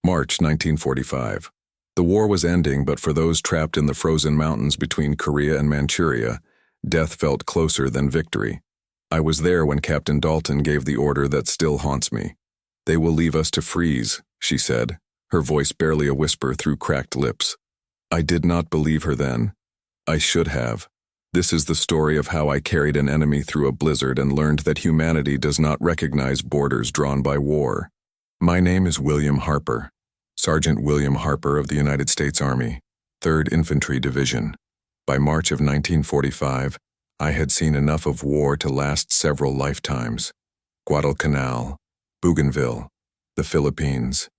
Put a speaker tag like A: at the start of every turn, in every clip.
A: March 1945. The war was ending, but for those trapped in the frozen mountains between Korea and Manchuria, death felt closer than victory. I was there when Captain Dalton gave the order that still haunts me. "They will leave us to freeze," she said, her voice barely a whisper through cracked lips. I did not believe her then. I should have. This is the story of how I carried an enemy through a blizzard and learned that humanity does not recognize borders drawn by war. My name is William Harper, Sergeant William Harper of the United States Army, 3rd Infantry Division. By March of 1945, I had seen enough of war to last several lifetimes. Guadalcanal, Bougainville, the Philippines.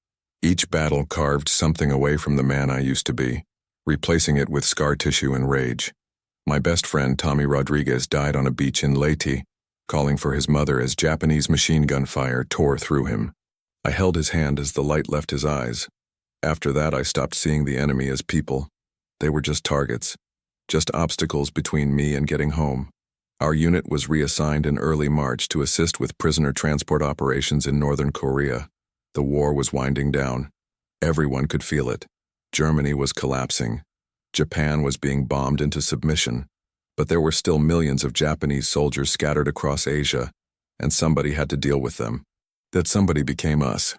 A: Each battle carved something away from the man I used to be, replacing it with scar tissue and rage. My best friend Tommy Rodriguez died on a beach in Leyte, calling for his mother as Japanese machine gun fire tore through him. I held his hand as the light left his eyes. After that, I stopped seeing the enemy as people. They were just targets, just obstacles between me and getting home. Our unit was reassigned in early March to assist with prisoner transport operations in northern Korea. The war was winding down. Everyone could feel it. Germany was collapsing. Japan was being bombed into submission. But there were still millions of Japanese soldiers scattered across Asia, and somebody had to deal with them. That somebody became us.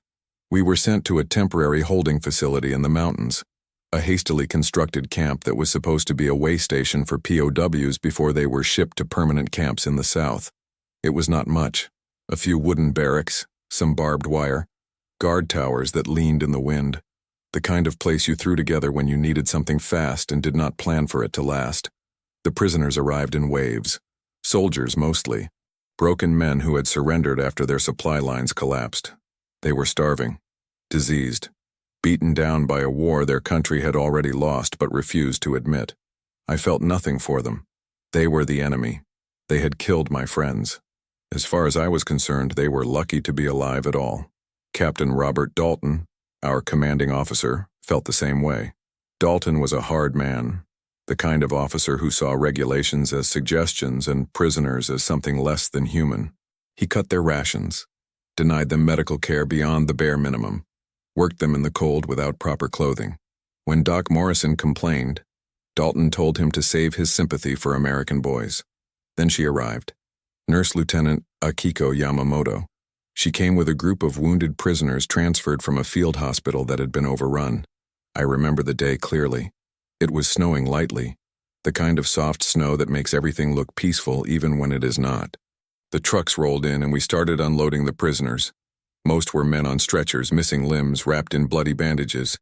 A: We were sent to a temporary holding facility in the mountains, a hastily constructed camp that was supposed to be a way station for POWs before they were shipped to permanent camps in the south. It was not much. A few wooden barracks, some barbed wire, guard towers that leaned in the wind. The kind of place you threw together when you needed something fast and did not plan for it to last. The prisoners arrived in waves. Soldiers mostly. Broken men who had surrendered after their supply lines collapsed. They were starving, diseased, beaten down by a war their country had already lost but refused to admit. I felt nothing for them. They were the enemy. They had killed my friends. As far as I was concerned, they were lucky to be alive at all. Captain Robert Dalton, our commanding officer, felt the same way. Dalton was a hard man, the kind of officer who saw regulations as suggestions and prisoners as something less than human. He cut their rations, denied them medical care beyond the bare minimum, worked them in the cold without proper clothing. When Doc Morrison complained, Dalton told him to save his sympathy for American boys. Then she arrived, Nurse Lieutenant Akiko Yamamoto. She came with a group of wounded prisoners transferred from a field hospital that had been overrun. I remember the day clearly. It was snowing lightly, the kind of soft snow that makes everything look peaceful even when it is not. The trucks rolled in and we started unloading the prisoners. Most were men on stretchers, missing limbs, wrapped in bloody bandages.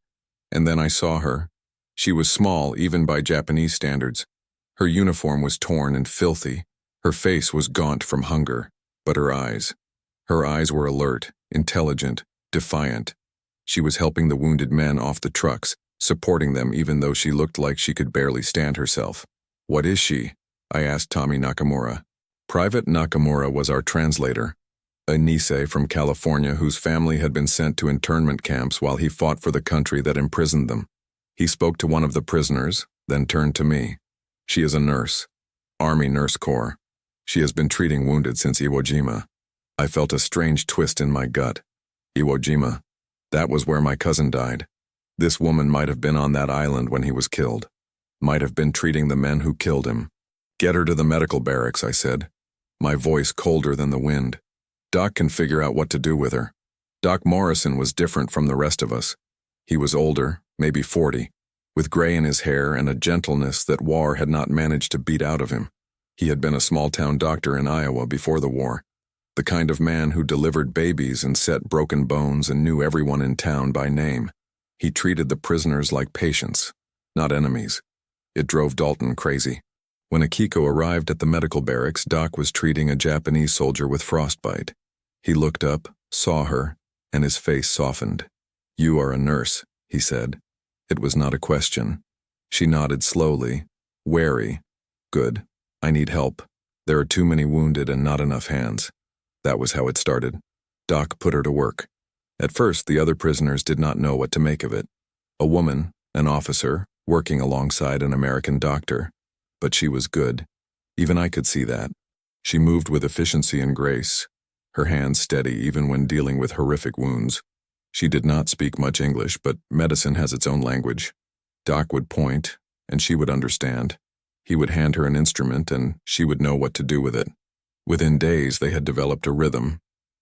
A: And then I saw her. She was small, even by Japanese standards. Her uniform was torn and filthy. Her face was gaunt from hunger, but her eyes were alert, intelligent, defiant. She was helping the wounded men off the trucks, supporting them even though she looked like she could barely stand herself. "What is she?" I asked Tommy Nakamura. Private Nakamura was our translator, a Nisei from California whose family had been sent to internment camps while he fought for the country that imprisoned them. He spoke to one of the prisoners, then turned to me. "She is a nurse, Army Nurse Corps. She has been treating wounded since Iwo Jima." I felt a strange twist in my gut. Iwo Jima. That was where my cousin died. This woman might have been on that island when he was killed. Might have been treating the men who killed him. "Get her to the medical barracks," I said, my voice colder than the wind. "Doc can figure out what to do with her." Doc Morrison was different from the rest of us. He was older, maybe 40, with gray in his hair and a gentleness that war had not managed to beat out of him. He had been a small-town doctor in Iowa before the war. The kind of man who delivered babies and set broken bones and knew everyone in town by name. He treated the prisoners like patients, not enemies. It drove Dalton crazy. When Akiko arrived at the medical barracks, Doc was treating a Japanese soldier with frostbite. He looked up, saw her, and his face softened. "You are a nurse," he said. It was not a question. She nodded slowly, wary. "Good. I need help. There are too many wounded and not enough hands." That was how it started. Doc put her to work. At first, the other prisoners did not know what to make of it. A woman, an officer, working alongside an American doctor. But she was good. Even I could see that. She moved with efficiency and grace, her hands steady even when dealing with horrific wounds. She did not speak much English, but medicine has its own language. Doc would point, and she would understand. He would hand her an instrument, and she would know what to do with it. Within days, they had developed a rhythm.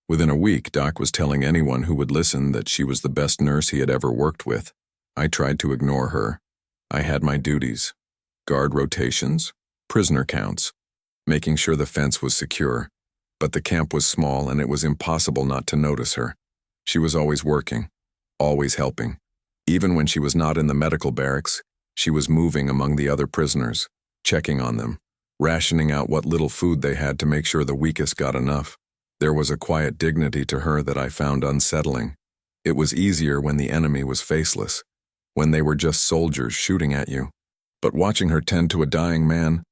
A: Within a week, Doc was telling anyone who would listen that she was the best nurse he had ever worked with. I tried to ignore her. I had my duties. Guard rotations, prisoner counts, making sure the fence was secure. But the camp was small, and it was impossible not to notice her. She was always working, always helping. Even when she was not in the medical barracks, she was moving among the other prisoners, checking on them, rationing out what little food they had to make sure the weakest got enough. There was a quiet dignity to her that I found unsettling. It was easier when the enemy was faceless, when they were just soldiers shooting at you. But watching her tend to a dying man,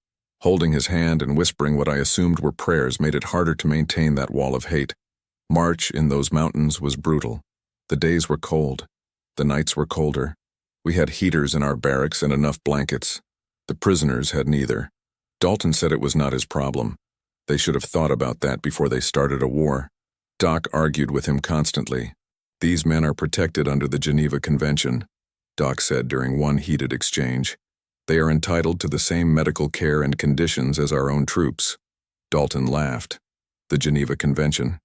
A: holding his hand and whispering what I assumed were prayers, made it harder to maintain that wall of hate. March in those mountains was brutal. The days were cold. The nights were colder. We had heaters in our barracks and enough blankets. The prisoners had neither. Dalton said it was not his problem. They should have thought about that before they started a war. Doc argued with him constantly. These men are protected under the Geneva Convention, Doc said during one heated exchange. They are entitled to the same medical care and conditions as our own troops. Dalton laughed. The Geneva Convention?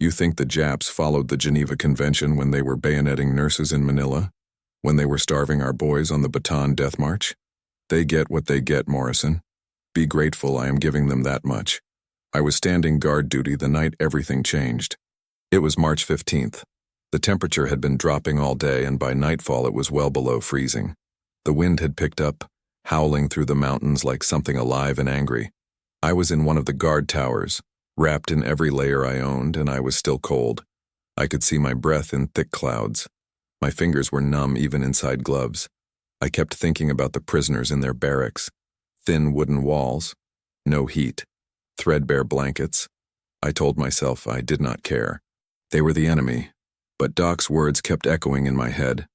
A: You think the Japs followed the Geneva Convention when they were bayoneting nurses in Manila? When they were starving our boys on the Bataan Death March? They get what they get, Morrison. Be grateful I am giving them that much. I was standing guard duty the night everything changed. It was March 15th. The temperature had been dropping all day, and by nightfall it was well below freezing. The wind had picked up, howling through the mountains like something alive and angry. I was in one of the guard towers, wrapped in every layer I owned, and I was still cold. I could see my breath in thick clouds. My fingers were numb even inside gloves. I kept thinking about the prisoners in their barracks. Thin wooden walls, no heat, threadbare blankets. I told myself I did not care. They were the enemy, but Doc's words kept echoing in my head.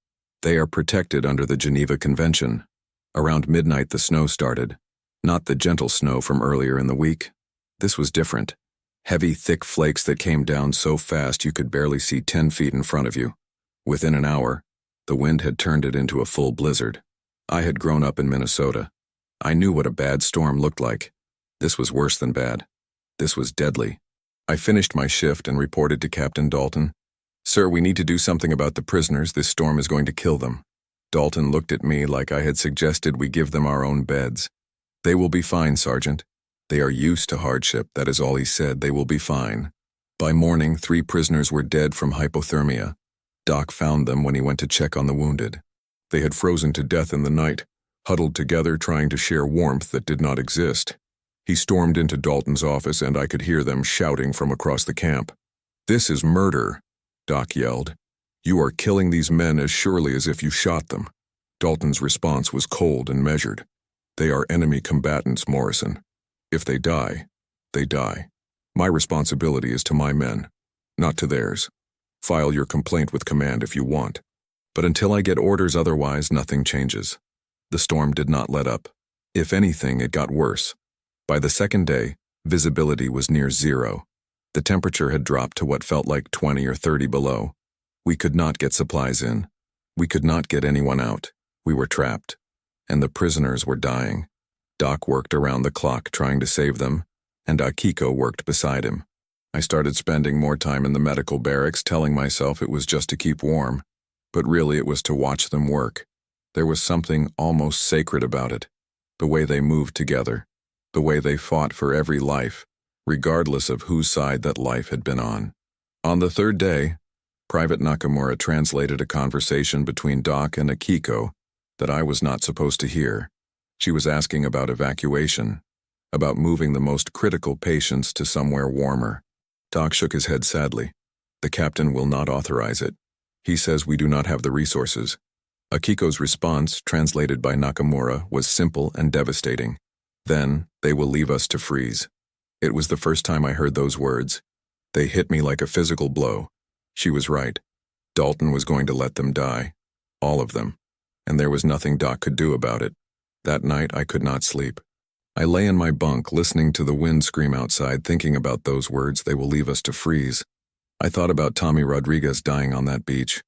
A: They are protected under the Geneva Convention. Around midnight the snow started. Not the gentle snow from earlier in the week. This was different. Heavy, thick flakes that came down so fast you could barely see 10 feet in front of you. Within an hour, the wind had turned it into a full blizzard. I had grown up in Minnesota. I knew what a bad storm looked like. This was worse than bad. This was deadly. I finished my shift and reported to Captain Dalton. Sir, we need to do something about the prisoners. This storm is going to kill them. Dalton looked at me like I had suggested we give them our own beds. They will be fine, Sergeant. They are used to hardship, that is all he said. They will be fine. By morning, 3 prisoners were dead from hypothermia. Doc found them when he went to check on the wounded. They had frozen to death in the night, huddled together trying to share warmth that did not exist. He stormed into Dalton's office, and I could hear them shouting from across the camp. "This is murder," Doc yelled. "You are killing these men as surely as if you shot them." Dalton's response was cold and measured. "They are enemy combatants, Morrison. If they die, they die. My responsibility is to my men, not to theirs. File your complaint with command if you want. But until I get orders otherwise, nothing changes." The storm did not let up. If anything, it got worse. By the second day, visibility was near zero. The temperature had dropped to what felt like 20 or 30 below. We could not get supplies in. We could not get anyone out. We were trapped. And the prisoners were dying. Doc worked around the clock trying to save them, and Akiko worked beside him. I started spending more time in the medical barracks, telling myself it was just to keep warm, but really it was to watch them work. There was something almost sacred about it. The way they moved together, the way they fought for every life, regardless of whose side that life had been on. On the third day, Private Nakamura translated a conversation between Doc and Akiko that I was not supposed to hear. She was asking about evacuation, about moving the most critical patients to somewhere warmer. Doc shook his head sadly. "The captain will not authorize it. He says we do not have the resources." Akiko's response, translated by Nakamura, was simple and devastating. "Then, they will leave us to freeze." It was the first time I heard those words. They hit me like a physical blow. She was right. Dalton was going to let them die. All of them. And there was nothing Doc could do about it. That night, I could not sleep. I lay in my bunk, listening to the wind scream outside, thinking about those words, "They will leave us to freeze." I thought about Tommy Rodriguez dying on that beach.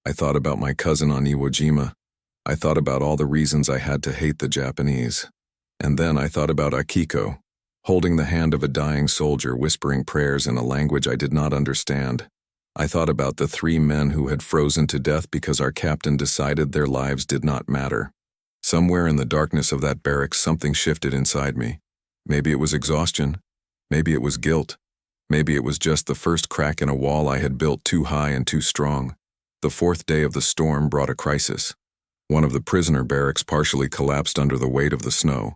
A: I thought about my cousin on Iwo Jima. I thought about all the reasons I had to hate the Japanese. And then I thought about Akiko, holding the hand of a dying soldier, whispering prayers in a language I did not understand. I thought about the 3 men who had frozen to death because our captain decided their lives did not matter. Somewhere in the darkness of that barracks, something shifted inside me. Maybe it was exhaustion. Maybe it was guilt. Maybe it was just the first crack in a wall I had built too high and too strong. The 4th day of the storm brought a crisis. One of the prisoner barracks partially collapsed under the weight of the snow.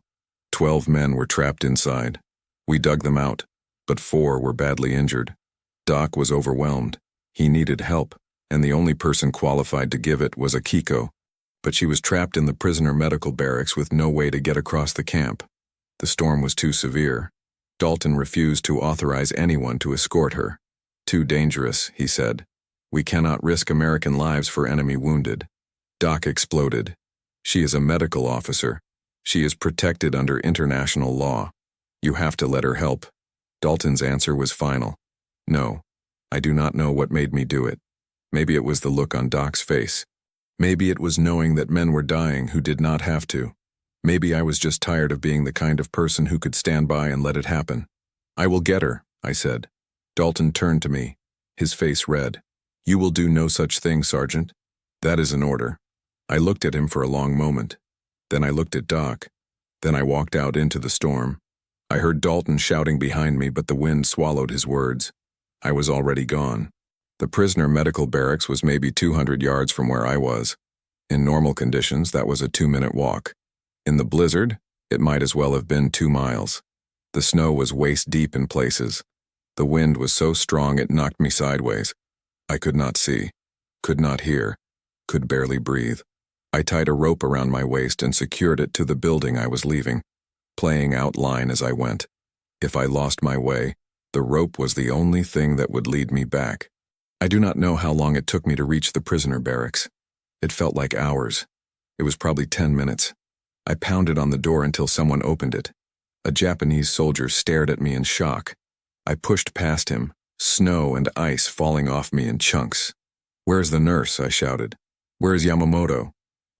A: 12 men were trapped inside. We dug them out, but 4 were badly injured. Doc was overwhelmed. He needed help, and the only person qualified to give it was Akiko. But she was trapped in the prisoner medical barracks with no way to get across the camp. The storm was too severe. Dalton refused to authorize anyone to escort her. Too dangerous, he said. We cannot risk American lives for enemy wounded. Doc exploded. She is a medical officer. She is protected under international law. You have to let her help. Dalton's answer was final. No, I do not know what made me do it. Maybe it was the look on Doc's face. Maybe it was knowing that men were dying who did not have to. Maybe I was just tired of being the kind of person who could stand by and let it happen. I will get her, I said. Dalton turned to me, his face red. You will do no such thing, Sergeant. That is an order. I looked at him for a long moment. Then I looked at Doc. Then I walked out into the storm. I heard Dalton shouting behind me, but the wind swallowed his words. I was already gone. The prisoner medical barracks was maybe 200 yards from where I was. In normal conditions, that was a 2-minute walk. In the blizzard, it might as well have been 2 miles. The snow was waist-deep in places. The wind was so strong it knocked me sideways. I could not see, could not hear, could barely breathe. I tied a rope around my waist and secured it to the building I was leaving, playing outline as I went. If I lost my way, the rope was the only thing that would lead me back. I do not know how long it took me to reach the prisoner barracks. It felt like hours. It was probably 10 minutes. I pounded on the door until someone opened it. A Japanese soldier stared at me in shock. I pushed past him, snow and ice falling off me in chunks. "Where's the nurse?" I shouted. "Where's Yamamoto?"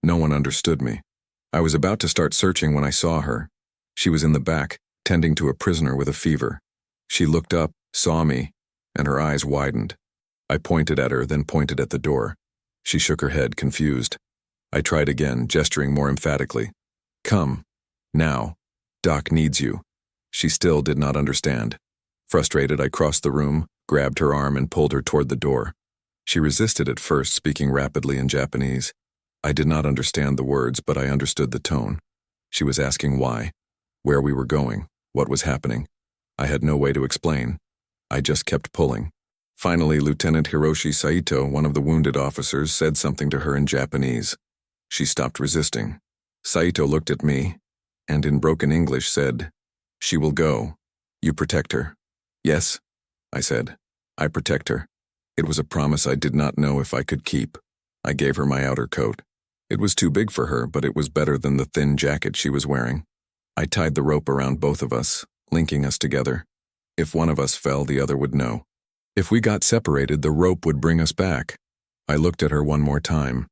A: No one understood me. I was about to start searching when I saw her. She was in the back, tending to a prisoner with a fever. She looked up, saw me, and her eyes widened. I pointed at her, then pointed at the door. She shook her head, confused. I tried again, gesturing more emphatically. "Come. Now. Doc needs you." She still did not understand. Frustrated, I crossed the room, grabbed her arm, and pulled her toward the door. She resisted at first, speaking rapidly in Japanese. I did not understand the words, but I understood the tone. She was asking why, where we were going, what was happening. I had no way to explain. I just kept pulling. Finally, Lieutenant Hiroshi Saito, one of the wounded officers, said something to her in Japanese. She stopped resisting. Saito looked at me, and in broken English said, "She will go. You protect her." "Yes," I said. "I protect her." It was a promise I did not know if I could keep. I gave her my outer coat. It was too big for her, but it was better than the thin jacket she was wearing. I tied the rope around both of us, linking us together. If one of us fell, the other would know. If we got separated, the rope would bring us back. I looked at her one more time.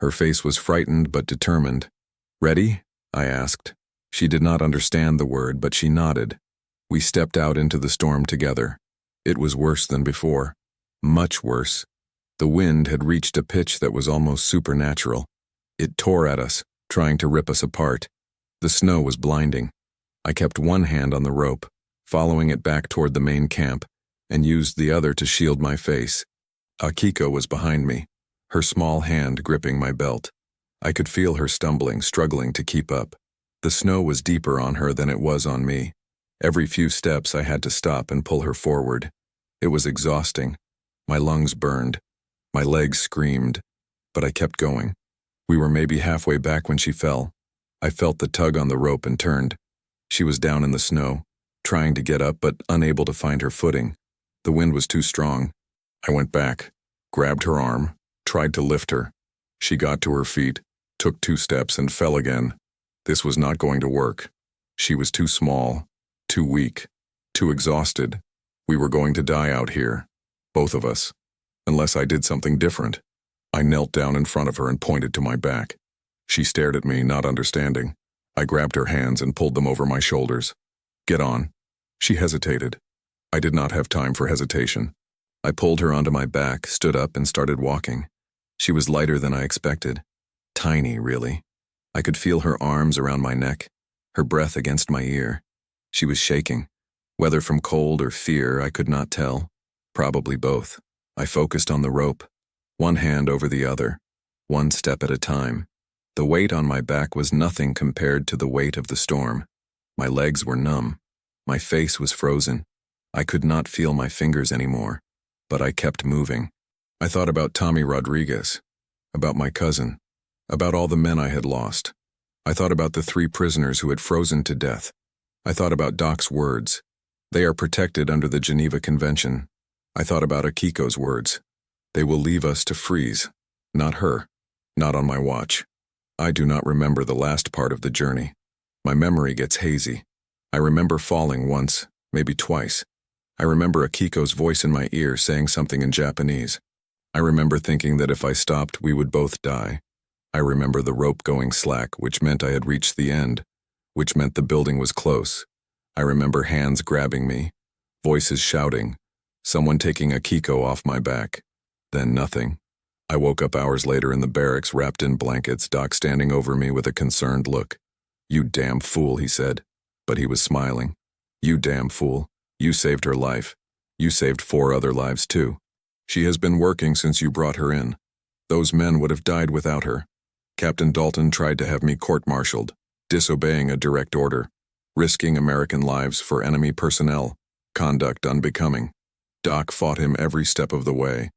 A: Her face was frightened but determined. "Ready?" I asked. She did not understand the word, but she nodded. We stepped out into the storm together. It was worse than before. Much worse. The wind had reached a pitch that was almost supernatural. It tore at us, trying to rip us apart. The snow was blinding. I kept one hand on the rope, following it back toward the main camp, and used the other to shield my face. Akiko was behind me, her small hand gripping my belt. I could feel her stumbling, struggling to keep up. The snow was deeper on her than it was on me. Every few steps I had to stop and pull her forward. It was exhausting. My lungs burned. My legs screamed. But I kept going. We were maybe halfway back when she fell. I felt the tug on the rope and turned. She was down in the snow, trying to get up but unable to find her footing. The wind was too strong. I went back, grabbed her arm, tried to lift her. She got to her feet, took 2 steps, and fell again. This was not going to work. She was too small, too weak, too exhausted. We were going to die out here, both of us, unless I did something different. I knelt down in front of her and pointed to my back. She stared at me, not understanding. I grabbed her hands and pulled them over my shoulders. Get on. She hesitated. I did not have time for hesitation. I pulled her onto my back, stood up, and started walking. She was lighter than I expected. Tiny, really. I could feel her arms around my neck, her breath against my ear. She was shaking. Whether from cold or fear, I could not tell. Probably both. I focused on the rope, one hand over the other, one step at a time. The weight on my back was nothing compared to the weight of the storm. My legs were numb. My face was frozen. I could not feel my fingers anymore, but I kept moving. I thought about Tommy Rodriguez, about my cousin, about all the men I had lost. I thought about the 3 prisoners who had frozen to death. I thought about Doc's words. They are protected under the Geneva Convention. I thought about Akiko's words. They will leave us to freeze. Not her. Not on my watch. I do not remember the last part of the journey. My memory gets hazy. I remember falling once, maybe twice. I remember Akiko's voice in my ear saying something in Japanese. I remember thinking that if I stopped, we would both die. I remember the rope going slack, which meant I had reached the end, which meant the building was close. I remember hands grabbing me, voices shouting, someone taking Akiko off my back. Then nothing. I woke up hours later in the barracks, wrapped in blankets, Doc standing over me with a concerned look. "You damn fool," he said, but he was smiling. "You damn fool. You saved her life. You saved 4 other lives too. She has been working since you brought her in. Those men would have died without her. Captain Dalton tried to have me court-martialed, disobeying a direct order, risking American lives for enemy personnel, conduct unbecoming. Doc fought him every step of the way.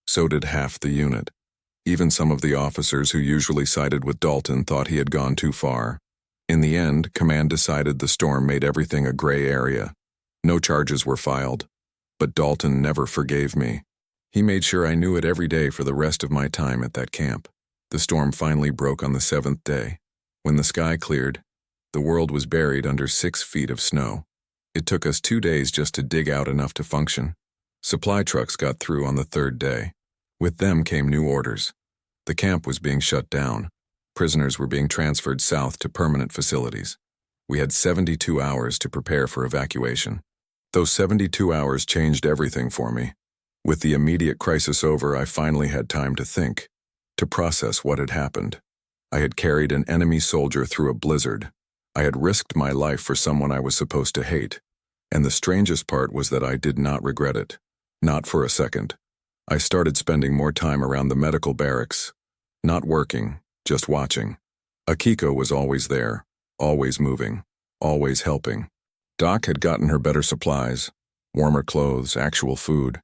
A: So did half the unit. Even some of the officers who usually sided with Dalton thought he had gone too far. In the end, command decided the storm made everything a gray area. No charges were filed. But Dalton never forgave me. He made sure I knew it every day for the rest of my time at that camp. The storm finally broke on the 7th day. When the sky cleared, the world was buried under 6 feet of snow. It took us 2 days just to dig out enough to function. Supply trucks got through on the 3rd day. With them came new orders. The camp was being shut down. Prisoners were being transferred south to permanent facilities. We had 72 hours to prepare for evacuation. Those 72 hours changed everything for me. With the immediate crisis over, I finally had time to think, to process what had happened. I had carried an enemy soldier through a blizzard. I had risked my life for someone I was supposed to hate. And the strangest part was that I did not regret it. Not for a second. I started spending more time around the medical barracks. Not working, just watching. Akiko was always there, always moving, always helping. Doc had gotten her better supplies, warmer clothes, actual food.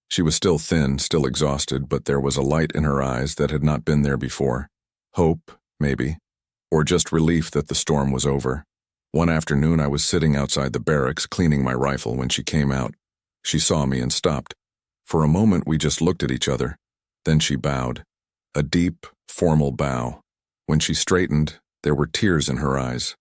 A: She was still thin, still exhausted, but there was a light in her eyes that had not been there before. Hope, maybe. Or just relief that the storm was over. One afternoon I was sitting outside the barracks cleaning my rifle when she came out. She saw me and stopped. For a moment we just looked at each other. Then she bowed. A deep, formal bow. When she straightened, there were tears in her eyes.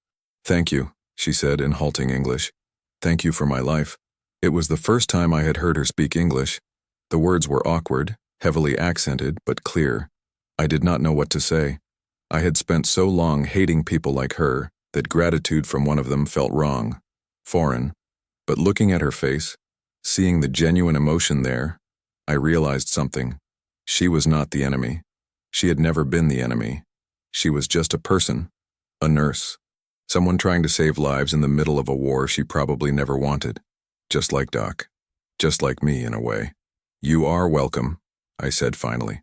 A: "Thank you," she said in halting English. "Thank you for my life." It was the first time I had heard her speak English. The words were awkward, heavily accented, but clear. I did not know what to say. I had spent so long hating people like her that gratitude from one of them felt wrong, foreign. But looking at her face, seeing the genuine emotion there, I realized something. She was not the enemy. She had never been the enemy. She was just a person, a nurse, someone trying to save lives in the middle of a war she probably never wanted. Just like Doc. Just like me, in a way. "You are welcome," I said finally.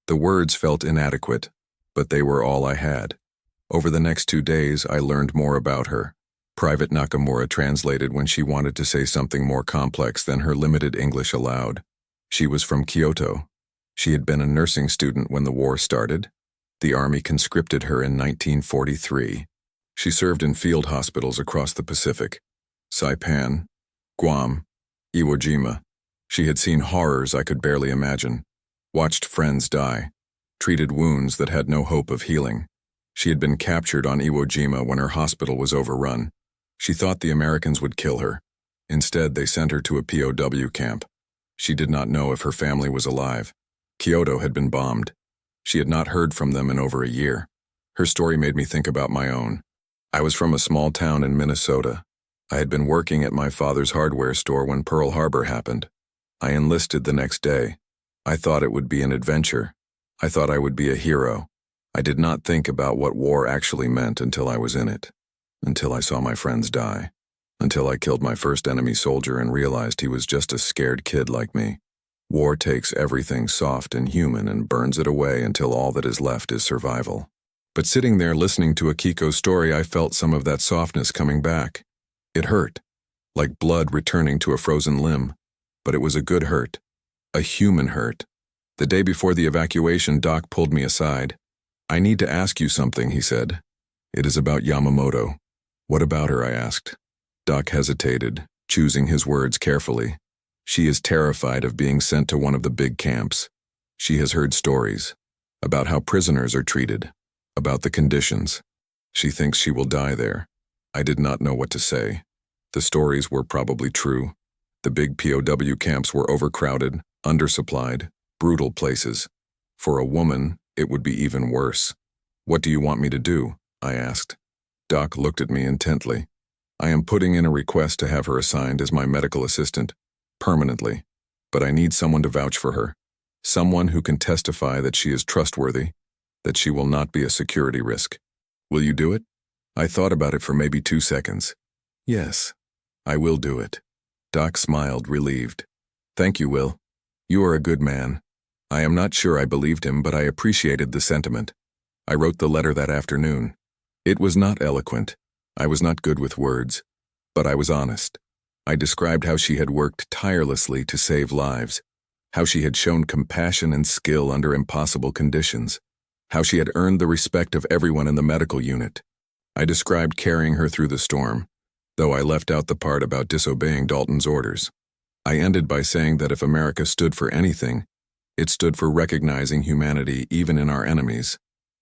A: The words felt inadequate, but they were all I had. Over the next 2 days, I learned more about her. Private Nakamura translated when she wanted to say something more complex than her limited English allowed. She was from Kyoto. She had been a nursing student when the war started. The army conscripted her in 1943. She served in field hospitals across the Pacific. Saipan, Guam, Iwo Jima. She had seen horrors I could barely imagine. Watched friends die. Treated wounds that had no hope of healing. She had been captured on Iwo Jima when her hospital was overrun. She thought the Americans would kill her. Instead, they sent her to a POW camp. She did not know if her family was alive. Kyoto had been bombed. She had not heard from them in over a year. Her story made me think about my own. I was from a small town in Minnesota. I had been working at my father's hardware store when Pearl Harbor happened. I enlisted the next day. I thought it would be an adventure. I thought I would be a hero. I did not think about what war actually meant until I was in it. Until I saw my friends die. Until I killed my first enemy soldier and realized he was just a scared kid like me. War takes everything soft and human and burns it away until all that is left is survival. But sitting there listening to Akiko's story, I felt some of that softness coming back. It hurt, like blood returning to a frozen limb. But it was a good hurt. A human hurt. The day before the evacuation, Doc pulled me aside. "I need to ask you something," he said. "It is about Yamamoto." "What about her?" I asked. Doc hesitated, choosing his words carefully. "She is terrified of being sent to one of the big camps. She has heard stories about how prisoners are treated, about the conditions. She thinks she will die there." I did not know what to say. The stories were probably true. The big POW camps were overcrowded, undersupplied, brutal places. For a woman, it would be even worse. "What do you want me to do?" I asked. Doc looked at me intently. "I am putting in a request to have her assigned as my medical assistant, permanently. But I need someone to vouch for her. Someone who can testify that she is trustworthy, that she will not be a security risk. Will you do it?" I thought about it for maybe 2 seconds. "Yes, I will do it." Doc smiled, relieved. "Thank you, Will. You are a good man." I am not sure I believed him, but I appreciated the sentiment. I wrote the letter that afternoon. It was not eloquent. I was not good with words. But I was honest. I described how she had worked tirelessly to save lives, how she had shown compassion and skill under impossible conditions, how she had earned the respect of everyone in the medical unit. I described carrying her through the storm, though I left out the part about disobeying Dalton's orders. I ended by saying that if America stood for anything, it stood for recognizing humanity even in our enemies.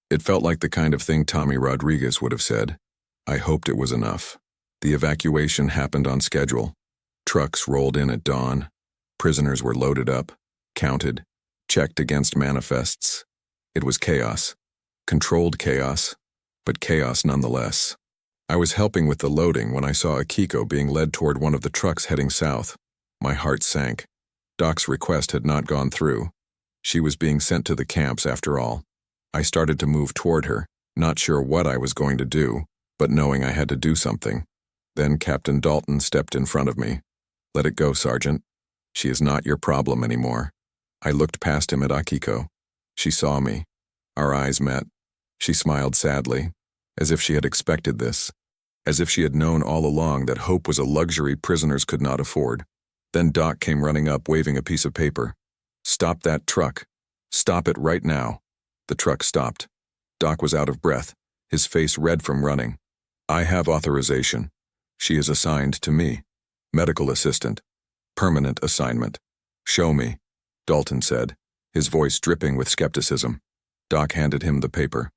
A: It felt like the kind of thing Tommy Rodriguez would have said. I hoped it was enough. The evacuation happened on schedule. Trucks rolled in at dawn. Prisoners were loaded up, counted, checked against manifests. It was chaos. Controlled chaos, but chaos nonetheless. I was helping with the loading when I saw Akiko being led toward one of the trucks heading south. My heart sank. Doc's request had not gone through. She was being sent to the camps after all. I started to move toward her, not sure what I was going to do, but knowing I had to do something. Then Captain Dalton stepped in front of me. "Let it go, Sergeant. She is not your problem anymore." I looked past him at Akiko. She saw me. Our eyes met. She smiled sadly, as if she had expected this, as if she had known all along that hope was a luxury prisoners could not afford. Then Doc came running up, waving a piece of paper. "Stop that truck. Stop it right now." The truck stopped. Doc was out of breath, his face red from running. "I have authorization. She is assigned to me. Medical assistant. Permanent assignment." "Show me," Dalton said, his voice dripping with skepticism. Doc handed him the paper.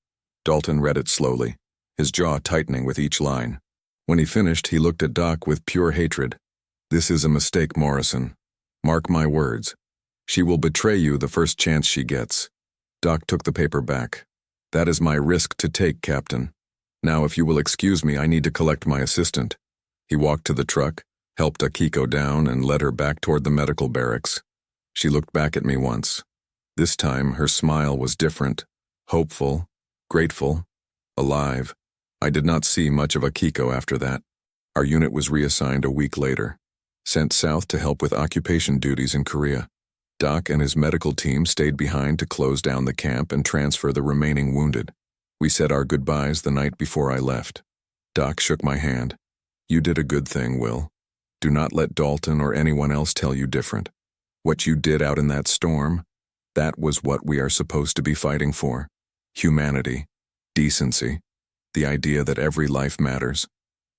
A: Dalton read it slowly, his jaw tightening with each line. When he finished, he looked at Doc with pure hatred. "This is a mistake, Morrison. Mark my words. She will betray you the first chance she gets." Doc took the paper back. "That is my risk to take, Captain. Now, if you will excuse me, I need to collect my assistant." He walked to the truck, helped Akiko down, and led her back toward the medical barracks. She looked back at me once. This time, her smile was different, hopeful, grateful, alive. I did not see much of Akiko after that. Our unit was reassigned a week later, sent south to help with occupation duties in Korea. Doc and his medical team stayed behind to close down the camp and transfer the remaining wounded. We said our goodbyes the night before I left. Doc shook my hand. "You did a good thing, Will. Do not let Dalton or anyone else tell you different. What you did out in that storm, that was what we are supposed to be fighting for. Humanity, decency, the idea that every life matters."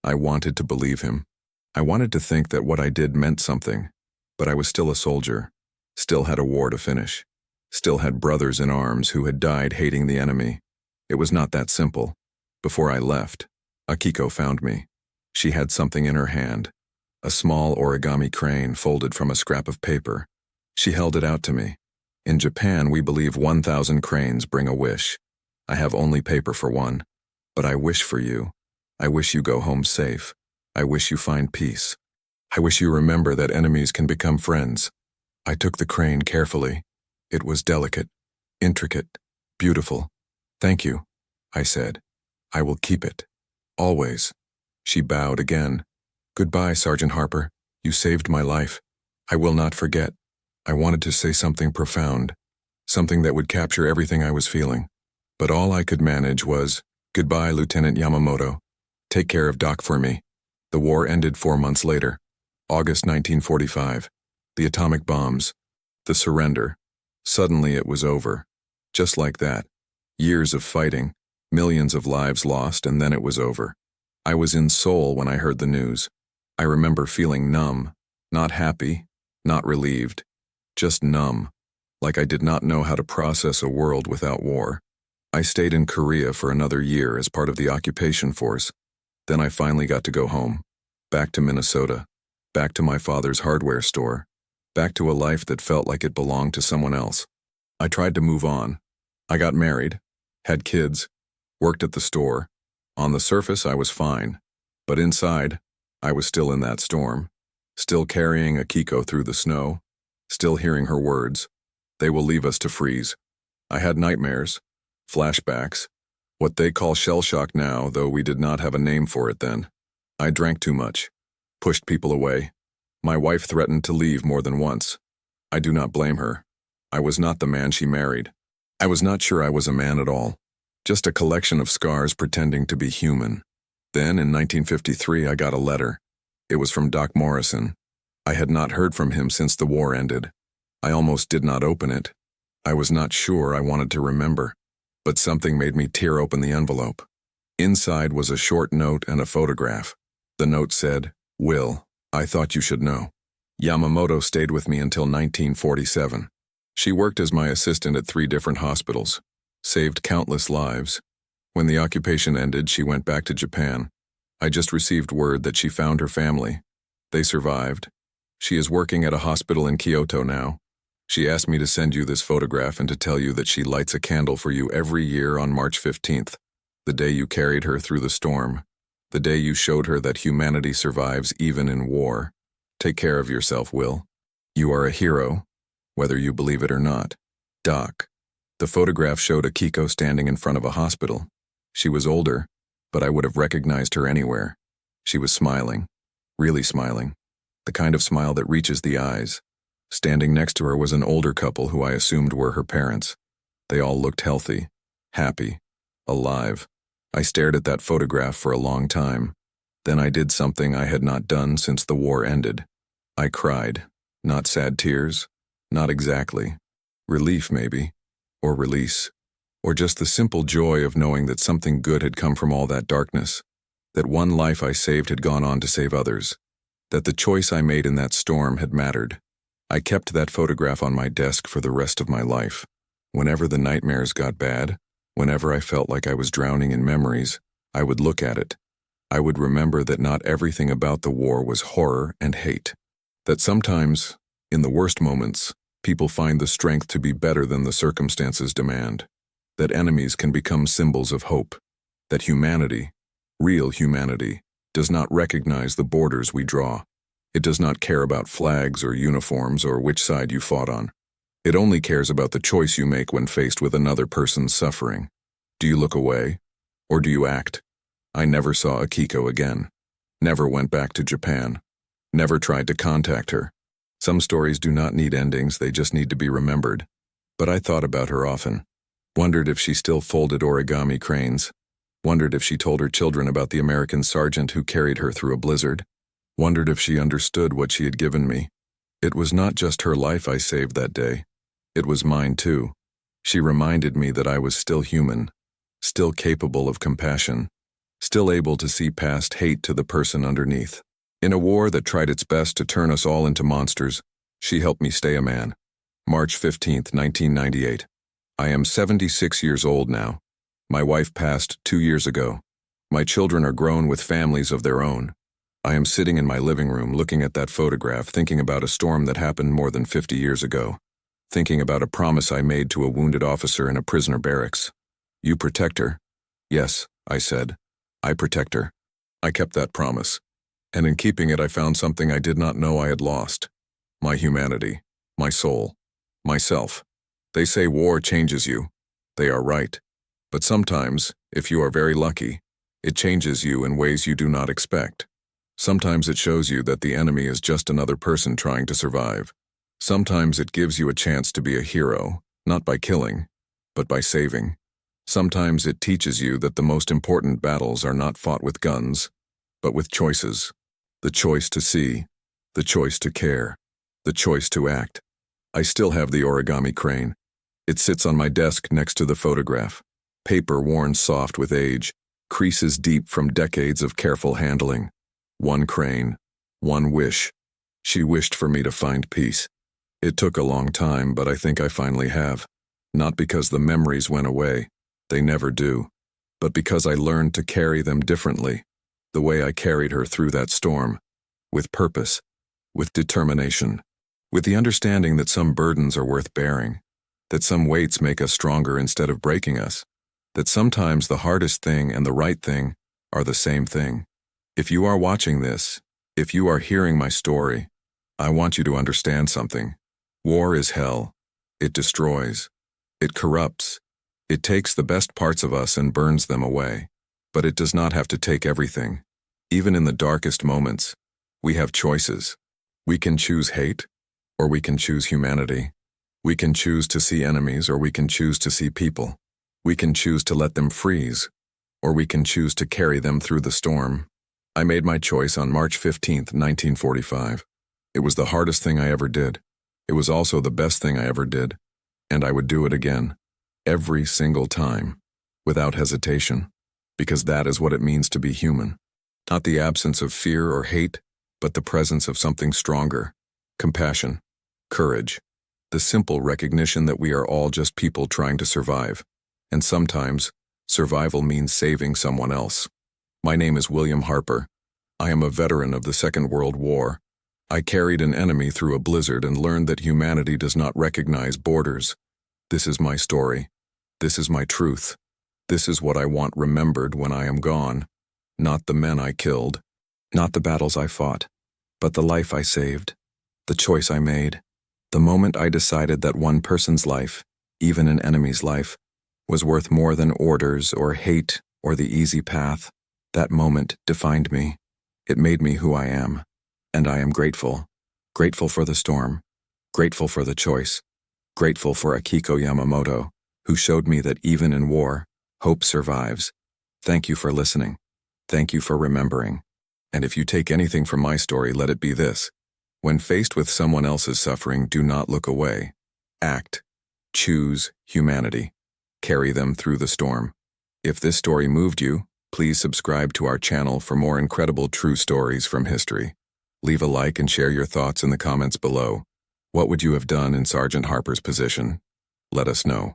A: I wanted to believe him. I wanted to think that what I did meant something, but I was still a soldier, still had a war to finish, still had brothers in arms who had died hating the enemy. It was not that simple. Before I left, Akiko found me. She had something in her hand, a small origami crane folded from a scrap of paper. She held it out to me. In Japan, we believe 1,000 cranes bring a wish. I have only paper for one. But I wish for you. I wish you go home safe. I wish you find peace. I wish you remember that enemies can become friends. I took the crane carefully. It was delicate, intricate, beautiful. Thank you, I said. I will keep it. Always. She bowed again. Goodbye, Sergeant Harper. You saved my life. I will not forget. I wanted to say something profound, something that would capture everything I was feeling. But all I could manage was, goodbye, Lieutenant Yamamoto. Take care of Doc for me. The war ended 4 months later. August 1945. The atomic bombs. The surrender. Suddenly it was over. Just like that. Years of fighting, millions of lives lost, and then it was over. I was in Seoul when I heard the news. I remember feeling numb, not happy, not relieved, just numb, like I did not know how to process a world without war. I stayed in Korea for another year as part of the occupation force. Then I finally got to go home, back to Minnesota, back to my father's hardware store, back to a life that felt like it belonged to someone else. I tried to move on. I got married, had kids, worked at the store. On the surface, I was fine, but inside, I was still in that storm, still carrying Akiko through the snow, still hearing her words. They will leave us to freeze. I had nightmares, flashbacks, what they call shell shock now, though we did not have a name for it then. I drank too much, pushed people away. My wife threatened to leave more than once. I do not blame her. I was not the man she married. I was not sure I was a man at all. Just a collection of scars pretending to be human. Then, in 1953, I got a letter. It was from Doc Morrison. I had not heard from him since the war ended. I almost did not open it. I was not sure I wanted to remember. But something made me tear open the envelope. Inside was a short note and a photograph. The note said, Will, I thought you should know. Yamamoto stayed with me until 1947. She worked as my assistant at 3 different hospitals, saved countless lives. When the occupation ended, she went back to Japan. I just received word that she found her family. They survived. She is working at a hospital in Kyoto now. She asked me to send you this photograph and to tell you that she lights a candle for you every year on March 15th, the day you carried her through the storm, the day you showed her that humanity survives even in war. Take care of yourself, Will. You are a hero, whether you believe it or not. Doc. The photograph showed Akiko standing in front of a hospital. She was older, but I would have recognized her anywhere. She was smiling, really smiling, the kind of smile that reaches the eyes. Standing next to her was an older couple who I assumed were her parents. They all looked healthy, happy, alive. I stared at that photograph for a long time. Then I did something I had not done since the war ended. I cried. Not sad tears, not exactly. Relief, maybe, or release, or just the simple joy of knowing that something good had come from all that darkness, that one life I saved had gone on to save others, that the choice I made in that storm had mattered. I kept that photograph on my desk for the rest of my life. Whenever the nightmares got bad, whenever I felt like I was drowning in memories, I would look at it. I would remember that not everything about the war was horror and hate. That sometimes, in the worst moments, people find the strength to be better than the circumstances demand. That enemies can become symbols of hope. That humanity, real humanity, does not recognize the borders we draw. It does not care about flags or uniforms or which side you fought on. It only cares about the choice you make when faced with another person's suffering. Do you look away? Or do you act? I never saw Akiko again. Never went back to Japan. Never tried to contact her. Some stories do not need endings, they just need to be remembered. But I thought about her often. Wondered if she still folded origami cranes. Wondered if she told her children about the American sergeant who carried her through a blizzard. Wondered if she understood what she had given me. It was not just her life I saved that day. It was mine too. She reminded me that I was still human, still capable of compassion, still able to see past hate to the person underneath. In a war that tried its best to turn us all into monsters, she helped me stay a man. March 15th, 1998. I am 76 years old now. My wife passed 2 years ago. My children are grown with families of their own. I am sitting in my living room looking at that photograph, thinking about a storm that happened more than 50 years ago. thinking about a promise I made to a wounded officer in a prisoner barracks. "You protect her." "Yes," I said. "I protect her." I kept that promise, and in keeping it I found something I did not know I had lost. My humanity, my soul, myself. They say war changes you. They are right. But sometimes, if you are very lucky, it changes you in ways you do not expect. Sometimes it shows you that the enemy is just another person trying to survive. Sometimes it gives you a chance to be a hero, not by killing, but by saving. Sometimes it teaches you that the most important battles are not fought with guns, but with choices. The choice to see, the choice to care, the choice to act. I still have the origami crane. It sits on my desk next to the photograph. Paper worn soft with age, creases deep from decades of careful handling. One crane, one wish. She wished for me to find peace. It took a long time, but I think I finally have. Not because the memories went away, they never do, but because I learned to carry them differently, the way I carried her through that storm, with purpose, with determination, with the understanding that some burdens are worth bearing, that some weights make us stronger instead of breaking us, that sometimes the hardest thing and the right thing are the same thing. If you are watching this, if you are hearing my story, I want you to understand something. War is hell. It destroys. It corrupts. It takes the best parts of us and burns them away. But it does not have to take everything. Even in the darkest moments, we have choices. We can choose hate, or we can choose humanity. We can choose to see enemies, or we can choose to see people. We can choose to let them freeze, or we can choose to carry them through the storm. I made my choice on March 15th, 1945. It was the hardest thing I ever did. It was also the best thing I ever did, and I would do it again, every single time, without hesitation, because that is what it means to be human. Not the absence of fear or hate, but the presence of something stronger, compassion, courage, the simple recognition that we are all just people trying to survive, and sometimes, survival means saving someone else. My name is William Harper. I am a veteran of the Second World War. I carried an enemy through a blizzard and learned that humanity does not recognize borders. This is my story. This is my truth. This is what I want remembered when I am gone. Not the men I killed, not the battles I fought, but the life I saved, the choice I made, the moment I decided that one person's life, even an enemy's life, was worth more than orders or hate or the easy path. That moment defined me. It made me who I am. And I am grateful. Grateful for the storm. Grateful for the choice. Grateful for Akiko Yamamoto, who showed me that even in war, hope survives. Thank you for listening. Thank you for remembering. And if you take anything from my story, let it be this. When faced with someone else's suffering, do not look away. Act. Choose humanity. Carry them through the storm. If this story moved you, please subscribe to our channel for more incredible true stories from history. Leave a like and share your thoughts in the comments below. What would you have done in Sergeant Harper's position? Let us know.